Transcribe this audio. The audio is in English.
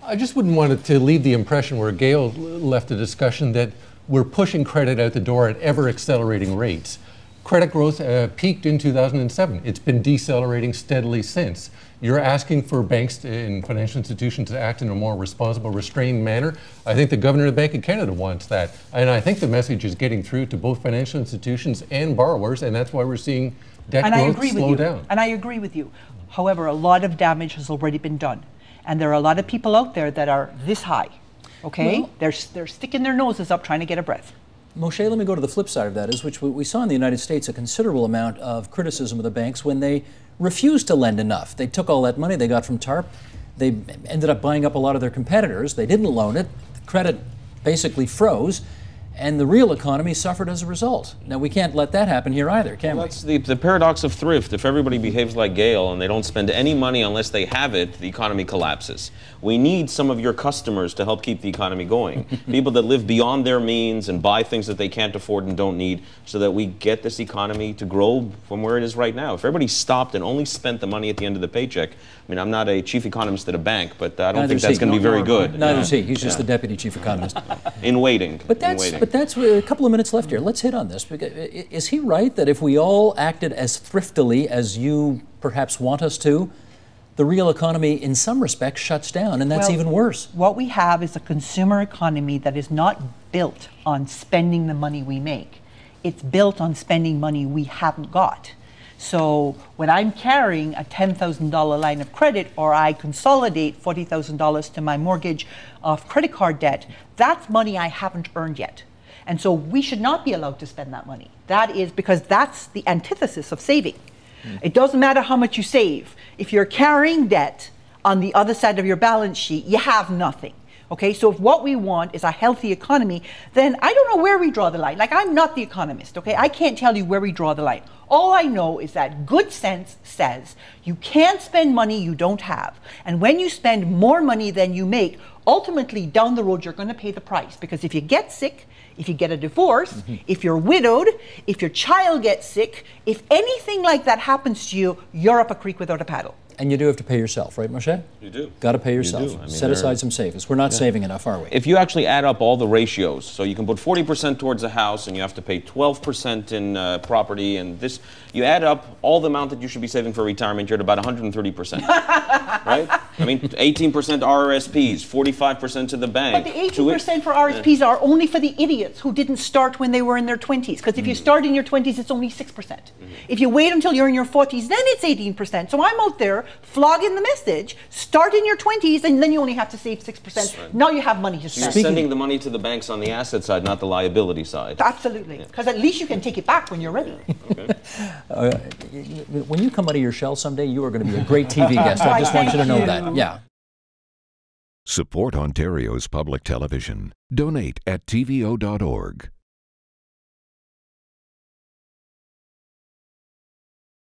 I just wouldn't want it to leave the impression where Gail left the discussion that we're pushing credit out the door at ever accelerating rates. Credit growth peaked in 2007. It's been decelerating steadily since. You're asking for banks and financial institutions to act in a more responsible, restrained manner. I think the Governor of the Bank of Canada wants that. And I think the message is getting through to both financial institutions and borrowers, and that's why we're seeing debt growth slow down. And I agree with you. However, a lot of damage has already been done. And there are a lot of people out there that are this high, okay? Well, they're sticking their noses up trying to get a breath. Moshe, let me go to the flip side of that, is which we saw in the United States a considerable amount of criticism of the banks when they refused to lend enough. They took all that money they got from TARP. They ended up buying up a lot of their competitors. They didn't loan it. The credit basically froze. And the real economy suffered as a result. Now, we can't let that happen here either, can we? That's the paradox of thrift. If everybody behaves like Gail and they don't spend any money unless they have it, the economy collapses. We need some of your customers to help keep the economy going. People that live beyond their means and buy things that they can't afford and don't need, so that we get this economy to grow from where it is right now. If everybody stopped and only spent the money at the end of the paycheck, I mean, I'm not a chief economist at a bank, but I don't think that's going to be very good. Neither is he. He's just the deputy chief economist. In waiting. But that's a couple of minutes left here. Let's hit on this. Is he right that if we all acted as thriftily as you perhaps want us to, the real economy in some respects shuts down, and that's even worse? What we have is a consumer economy that is not built on spending the money we make. It's built on spending money we haven't got. So when I'm carrying a $10,000 line of credit, or I consolidate $40,000 to my mortgage of credit card debt, that's money I haven't earned yet. And so we should not be allowed to spend that money. That is because that's the antithesis of saving. It doesn't matter how much you save. If you're carrying debt on the other side of your balance sheet, you have nothing. Okay, so if what we want is a healthy economy, then I don't know where we draw the line. Like, I'm not the economist, okay? I can't tell you where we draw the line. All I know is that good sense says you can't spend money you don't have. And when you spend more money than you make, ultimately down the road, you're going to pay the price. Because if you get sick, if you get a divorce, if you're widowed, if your child gets sick, if anything like that happens to you, you're up a creek without a paddle. And you do have to pay yourself, right, Moshe? You do. Got to pay yourself. I mean, set aside some savings. We're not saving enough, are we? If you actually add up all the ratios, so you can put 40% towards a house and you have to pay 12% in property, and this, you add up all the amount that you should be saving for retirement, you're at about 130%. Right? I mean, 18% RRSPs, 45% to the bank. But the 18% for RSPs are only for the idiots who didn't start when they were in their 20s. Because if you start in your 20s, it's only 6%. If you wait until you're in your 40s, then it's 18%. So I'm out there flogging the message, start in your 20s, and then you only have to save 6%. Right. Now you have money to spend. So you're sending the money to the banks on the asset side, not the liability side. Absolutely. Because at least you can take it back when you're ready. Okay. When you come out of your shell someday, you are going to be a great TV guest. I just want you to know that. Yeah. Support Ontario's public television. Donate at tvo.org.